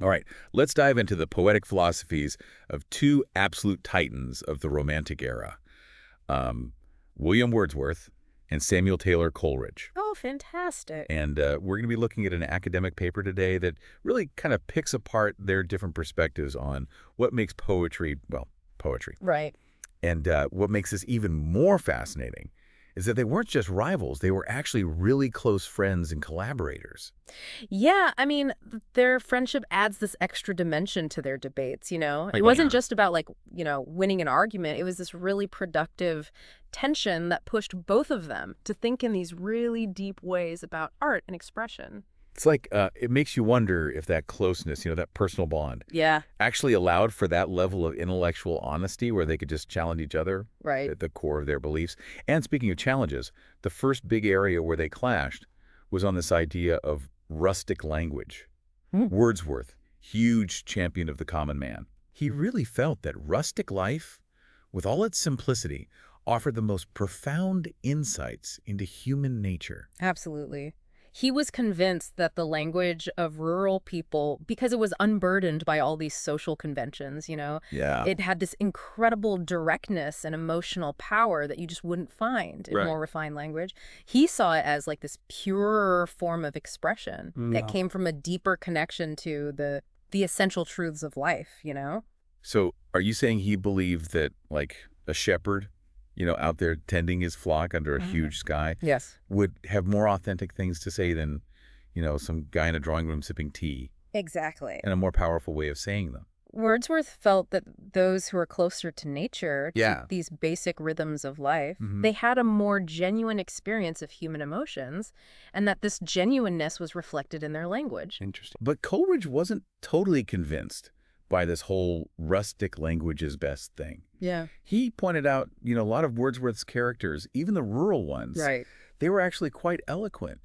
All right, let's dive into the poetic philosophies of two absolute titans of the Romantic era, um, William Wordsworth and Samuel Taylor Coleridge. Oh, fantastic. And we're going to be looking at an academic paper today that really kind of picks apart their different perspectives on what makes poetry, well, poetry. Right. And what makes this even more fascinating is that they weren't just rivals, they were actually really close friends and collaborators. Yeah, I mean, their friendship adds this extra dimension to their debates, you know? It Like, wasn't just about, like, winning an argument. It was this really productive tension that pushed both of them to think in these really deep ways about art and expression. it's like it makes you wonder if that closeness, that personal bond, Yeah, actually allowed for that level of intellectual honesty where they could just challenge each other right. at the core of their beliefs. And speaking of challenges, the first big area where they clashed was on this idea of rustic language. Wordsworth, huge champion of the common man. He really felt that rustic life, with all its simplicity, offered the most profound insights into human nature. Absolutely. He was convinced that the language of rural people, because it was unburdened by all these social conventions, Yeah. it had this incredible directness and emotional power that you just wouldn't find in Right. more refined language. He saw it as like this purer form of expression that came from a deeper connection to the essential truths of life. So are you saying he believed that, like, a shepherd, out there tending his flock under a huge sky, Yes. would have more authentic things to say than, some guy in a drawing room sipping tea, Exactly. and a more powerful way of saying them? Wordsworth felt that those who are closer to nature, Yeah. to these basic rhythms of life, Mhm. they had a more genuine experience of human emotions, and that this genuineness was reflected in their language. Interesting. But Coleridge wasn't totally convinced by this whole rustic language is best thing. Yeah. He pointed out, a lot of Wordsworth's characters, even the rural ones, Right. they were actually quite eloquent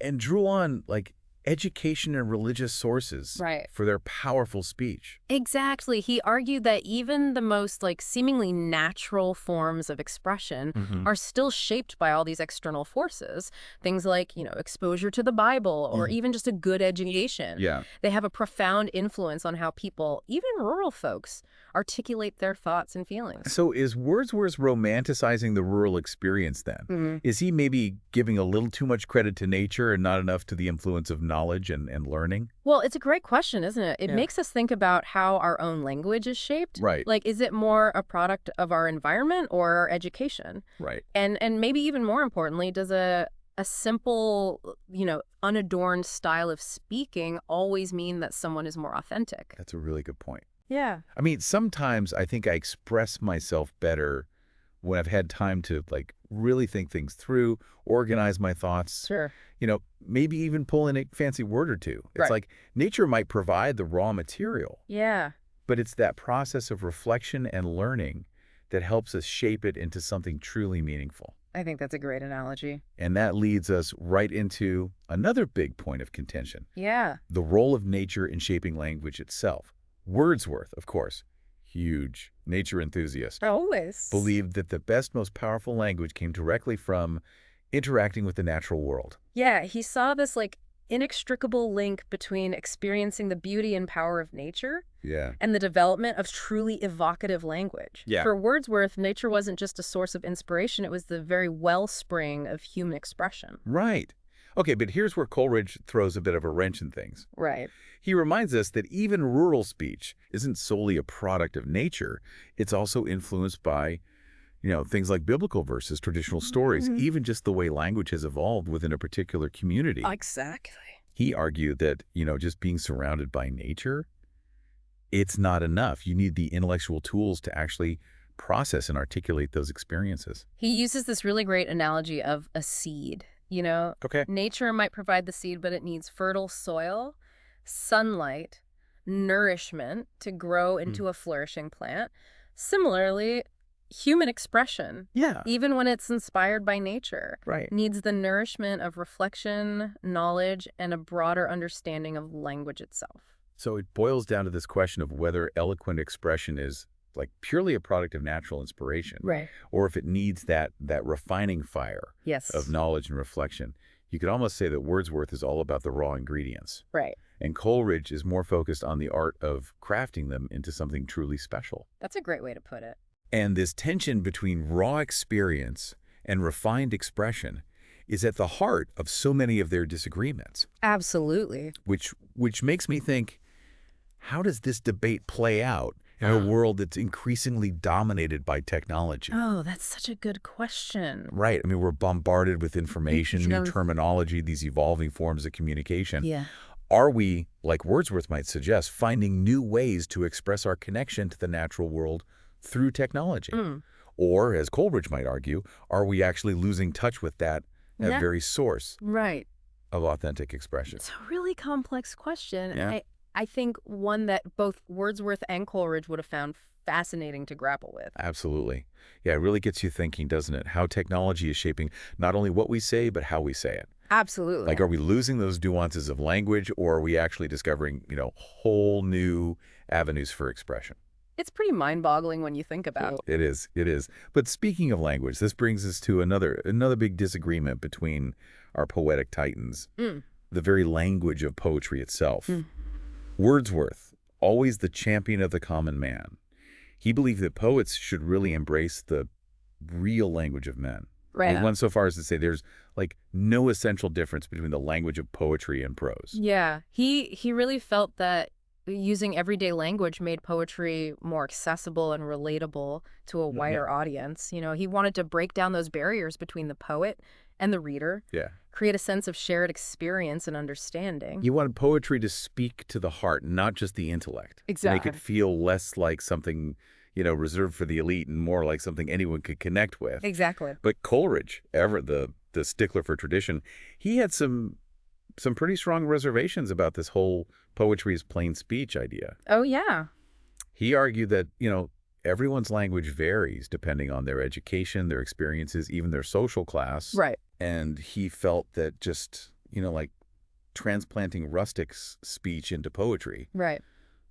and drew on, like, education and religious sources Right. for their powerful speech. Exactly. He argued that even the most seemingly natural forms of expression are still shaped by all these external forces. Things like, exposure to the Bible or even just a good education. Yeah. They have a profound influence on how people, even rural folks, articulate their thoughts and feelings. So is Wordsworth romanticizing the rural experience then? Is he maybe giving a little too much credit to nature and not enough to the influence of knowledge and learning? Well, it's a great question, isn't it? It makes us think about how our own language is shaped. Right. Like, is it more a product of our environment or our education? Right. And maybe even more importantly, does a simple, unadorned style of speaking always mean that someone is more authentic? That's a really good point. Yeah. I mean, sometimes I think I express myself better when I've had time to, like, really think things through, organize my thoughts, Sure. maybe even pull in a fancy word or two. It's Right. like nature might provide the raw material, Yeah. but it's that process of reflection and learning that helps us shape it into something truly meaningful. I think that's a great analogy. And that leads us right into another big point of contention, Yeah. the role of nature in shaping language itself. Wordsworth, of course, huge nature enthusiast, Always. believed that the best, most powerful language came directly from interacting with the natural world. Yeah, he saw this inextricable link between experiencing the beauty and power of nature Yeah. and the development of truly evocative language. Yeah. For Wordsworth, nature wasn't just a source of inspiration, it was the very wellspring of human expression. Right. Okay, but here's where Coleridge throws a bit of a wrench in things. Right. He reminds us that even rural speech isn't solely a product of nature. It's also influenced by, things like biblical verses, traditional stories, even just the way language has evolved within a particular community. Exactly. He argued that, just being surrounded by nature, it's not enough. You need the intellectual tools to actually process and articulate those experiences. He uses this really great analogy of a seed. Okay. Nature might provide the seed, but it needs fertile soil, sunlight, nourishment to grow into a flourishing plant. Similarly, human expression, Yeah. even when it's inspired by nature, Right. needs the nourishment of reflection, knowledge, and a broader understanding of language itself. So it boils down to this question of whether eloquent expression is, like, purely a product of natural inspiration, Right. or if it needs that refining fire Yes. of knowledge and reflection. You could almost say that Wordsworth is all about the raw ingredients. Right. and Coleridge is more focused on the art of crafting them into something truly special. That's a great way to put it. And this tension between raw experience and refined expression is at the heart of so many of their disagreements. Absolutely. Which makes me think, how does this debate play out in a world that's increasingly dominated by technology? Oh, that's such a good question. Right. I mean, we're bombarded with information, new terminology, these evolving forms of communication. Yeah. Are we, like Wordsworth might suggest, finding new ways to express our connection to the natural world through technology? Or, as Coleridge might argue, are we actually losing touch with that very source of authentic expression? It's a really complex question. Yeah. I think one that both Wordsworth and Coleridge would have found fascinating to grapple with. Absolutely. Yeah, it really gets you thinking, doesn't it? How technology is shaping not only what we say, but how we say it. Absolutely. Like, are we losing those nuances of language, or are we actually discovering, whole new avenues for expression? It's pretty mind-boggling when you think about it. It is. It is. But speaking of language, this brings us to another big disagreement between our poetic titans, the very language of poetry itself. Wordsworth, always the champion of the common man, he believed that poets should really embrace the real language of men. Right. He went so far as to say there's no essential difference between the language of poetry and prose. Yeah. He really felt that using everyday language made poetry more accessible and relatable to a wider audience. He wanted to break down those barriers between the poet and the reader. Yeah. Create a sense of shared experience and understanding. You wanted poetry to speak to the heart, not just the intellect. Exactly. Make it feel less like something, reserved for the elite and more like something anyone could connect with. Exactly. But Coleridge, ever the stickler for tradition, he had some pretty strong reservations about this whole poetry as plain speech idea. Oh, yeah. He argued that, everyone's language varies depending on their education, their experiences, even their social class. Right. And he felt that just, transplanting rustic speech into poetry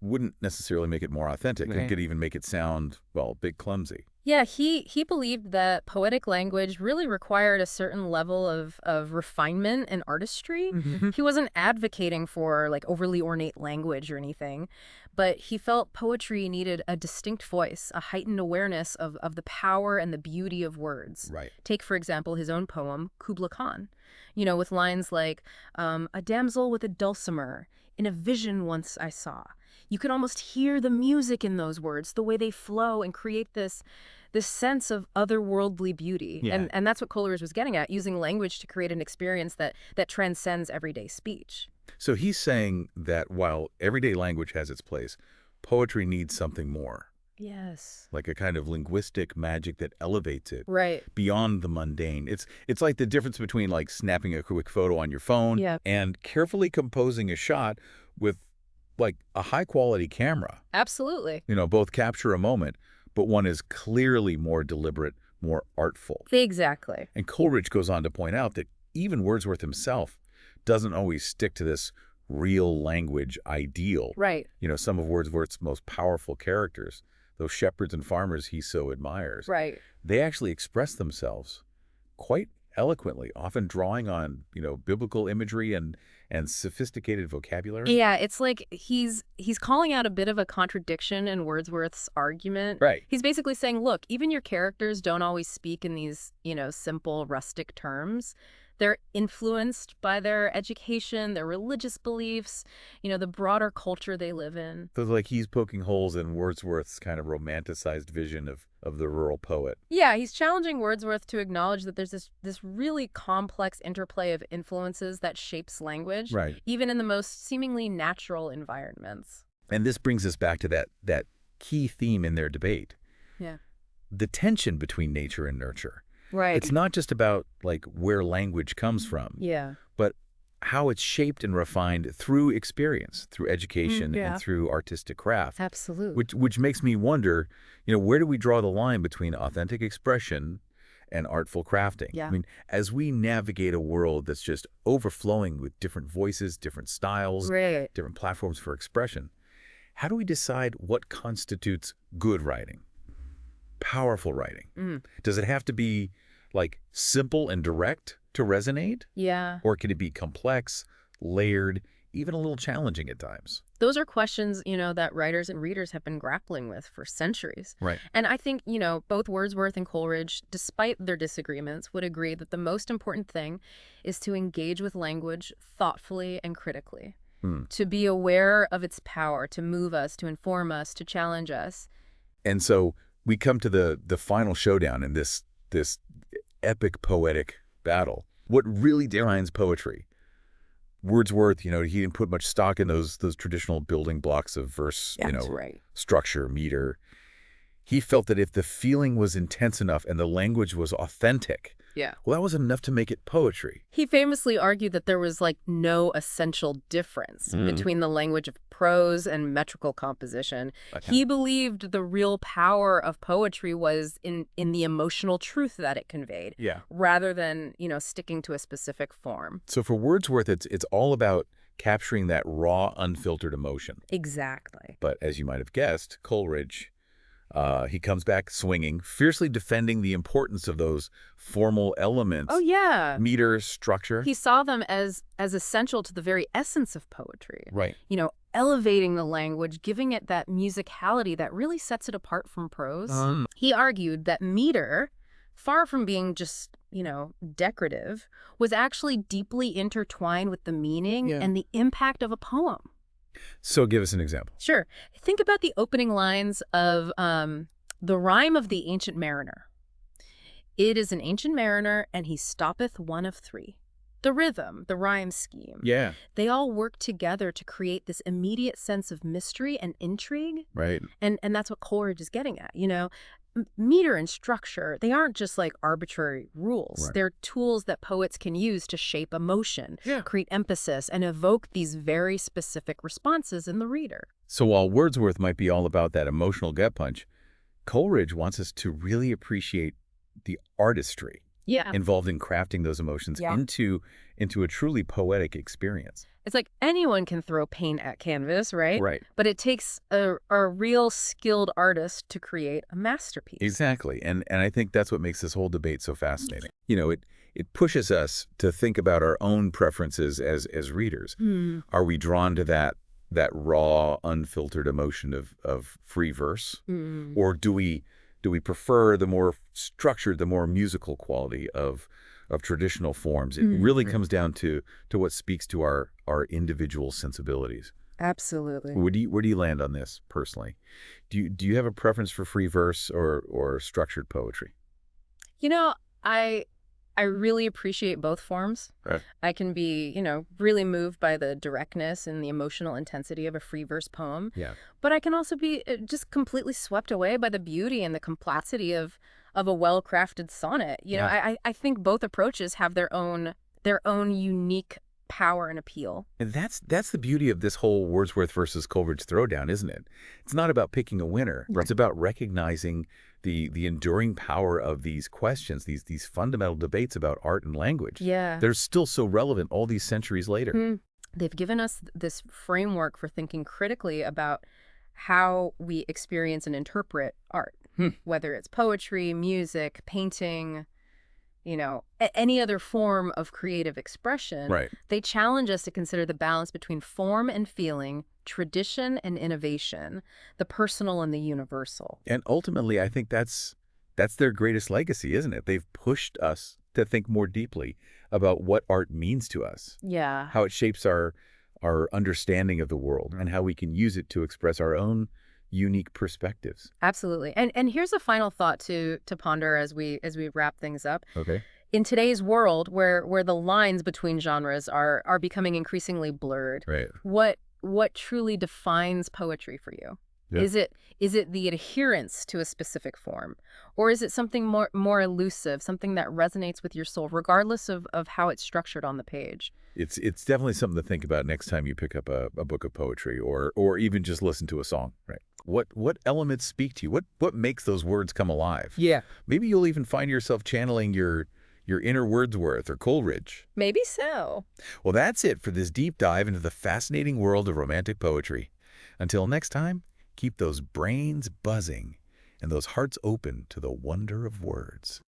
wouldn't necessarily make it more authentic. It could even make it sound, a bit clumsy. Yeah, he believed that poetic language really required a certain level of refinement and artistry. He wasn't advocating for overly ornate language or anything, but he felt poetry needed a distinct voice, a heightened awareness of the power and the beauty of words. Right. Take, for example, his own poem, Kubla Khan, with lines like, a damsel with a dulcimer, in a vision once I saw. You can almost hear the music in those words, the way they flow and create this sense of otherworldly beauty. Yeah. And that's what Coleridge was getting at, using language to create an experience that transcends everyday speech. So he's saying that while everyday language has its place, poetry needs something more. Yes. Like a kind of linguistic magic that elevates it beyond the mundane. It's like the difference between snapping a quick photo on your phone and carefully composing a shot with a high-quality camera. Absolutely. Both capture a moment, but one is clearly more deliberate, more artful. Exactly. And Coleridge goes on to point out that even Wordsworth himself doesn't always stick to this real language ideal. Right. Some of Wordsworth's most powerful characters, those shepherds and farmers he so admires, they actually express themselves quite eloquently, often drawing on, biblical imagery and sophisticated vocabulary. Yeah, it's like he's calling out a bit of a contradiction in Wordsworth's argument. Right. He's basically saying, look, even your characters don't always speak in these, simple rustic terms. They're influenced by their education, their religious beliefs, the broader culture they live in. So he's poking holes in Wordsworth's kind of romanticized vision of the rural poet. Yeah, he's challenging Wordsworth to acknowledge that there's this really complex interplay of influences that shapes language, even in the most seemingly natural environments. And this brings us back to that key theme in their debate. Yeah. The tension between nature and nurture. Right. It's not just about where language comes from, but how it's shaped and refined through experience, through education, and through artistic craft. Absolutely. Which makes me wonder, where do we draw the line between authentic expression and artful crafting? Yeah. I mean, as we navigate a world that's just overflowing with different voices, different styles, different platforms for expression, how do we decide what constitutes good writing? Powerful writing? Does it have to be simple and direct to resonate? Yeah. Or can it be complex, layered, even a little challenging at times. Those are questions, that writers and readers have been grappling with for centuries. Right. And I think, both Wordsworth and Coleridge, despite their disagreements, would agree that the most important thing is to engage with language thoughtfully and critically, to be aware of its power, to move us, to inform us, to challenge us. And so we come to the final showdown in this epic poetic battle. What really defines poetry? Wordsworth, he didn't put much stock in those traditional building blocks of verse, That's right. structure, meter. He felt that if the feeling was intense enough and the language was authentic, well, that was enough to make it poetry. He famously argued that there was no essential difference between the language of prose and metrical composition. Okay. He believed the real power of poetry was in the emotional truth that it conveyed, rather than, sticking to a specific form. So for Wordsworth, it's all about capturing that raw, unfiltered emotion. Exactly. But as you might have guessed, Coleridge, he comes back swinging, fiercely defending the importance of those formal elements. Oh, yeah. Meter, structure. He saw them as essential to the very essence of poetry. Right. Elevating the language, giving it that musicality that really sets it apart from prose. He argued that meter, far from being just, decorative, was actually deeply intertwined with the meaning and the impact of a poem. So give us an example. Sure. Think about the opening lines of The Rime of the Ancient Mariner. It is an ancient mariner, and he stoppeth one of three. The rhythm, the rhyme scheme. Yeah. They all work together to create this immediate sense of mystery and intrigue. Right. And that's what Coleridge is getting at, Meter and structure, they aren't just arbitrary rules. Right. They're tools that poets can use to shape emotion, create emphasis, and evoke these very specific responses in the reader. So while Wordsworth might be all about that emotional gut punch, Coleridge wants us to really appreciate the artistry involved in crafting those emotions into a truly poetic experience. It's like anyone can throw paint at canvas, right? Right. But it takes a real skilled artist to create a masterpiece. Exactly. And I think that's what makes this whole debate so fascinating. It pushes us to think about our own preferences as readers. Are we drawn to that raw, unfiltered emotion of free verse? Or do we prefer the more structured, the more musical quality of traditional forms? It really comes down to what speaks to our individual sensibilities. Absolutely. Where do you land on this personally? Do you have a preference for free verse or structured poetry? I really appreciate both forms. Right. I can be, really moved by the directness and the emotional intensity of a free verse poem. Yeah. But I can also be just completely swept away by the beauty and the complexity of a well-crafted sonnet. I think both approaches have their own unique power and appeal. And that's the beauty of this whole Wordsworth versus Coleridge throwdown, isn't it? It's not about picking a winner. Right. It's about recognizing the enduring power of these questions, these fundamental debates about art and language. Yeah. They're still so relevant all these centuries later. They've given us this framework for thinking critically about how we experience and interpret art, whether it's poetry, music, painting, any other form of creative expression. Right. They challenge us to consider the balance between form and feeling, tradition and innovation, the personal and the universal. And ultimately, I think that's their greatest legacy, isn't it? They've pushed us to think more deeply about what art means to us. Yeah. How it shapes our understanding of the world and how we can use it to express our own unique perspectives. Absolutely. And here's a final thought to ponder as we wrap things up. Okay. In today's world where the lines between genres are becoming increasingly blurred, Right. What truly defines poetry for you? Yeah. Is it the adherence to a specific form, or is it something more elusive, something that resonates with your soul, regardless of how it's structured on the page? It's definitely something to think about next time you pick up a book of poetry or even just listen to a song. Right. What elements speak to you? What makes those words come alive? Yeah. Maybe you'll even find yourself channeling your inner Wordsworth or Coleridge. Maybe so. Well, that's it for this deep dive into the fascinating world of romantic poetry. Until next time, keep those brains buzzing and those hearts open to the wonder of words.